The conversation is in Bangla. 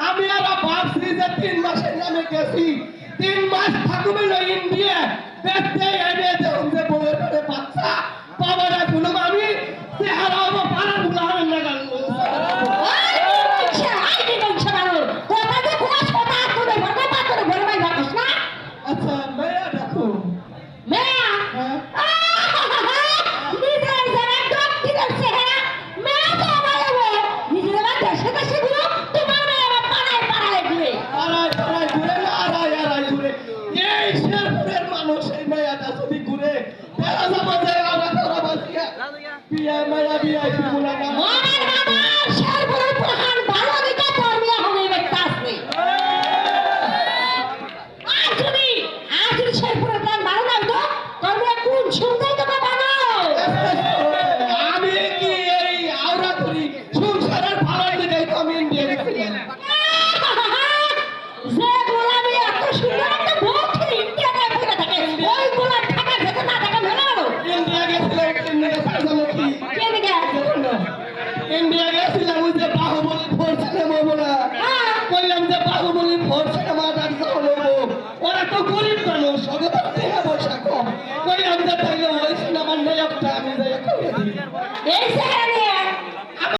আমি আর ভাবছি যে 3 মাসের নামে গেছি 3 মাস থাকবে না ইন্ডিয়া দেখতে এনে যে বউয়ের ঘরে বাচ্চা বাবারা গুলো আমি চেহারা আমার পাড়া গুলো আমি না গেল আচ্ছা মেয়া দেখো মানুষ এই মেয়াটা যদি ঘুরে বেড়া যাবো যে আমরা তোরা বাসিয়া বিয়া মায়া বিয়া গুলা না আমি কি এই আওরা করি সংসারের ভালো দিকে আমি ইন্ডিয়া গেছিলাম ইন্ডিয়া গেছিলাম ওই যে বাহুবলী ফোর্স নেবো বলা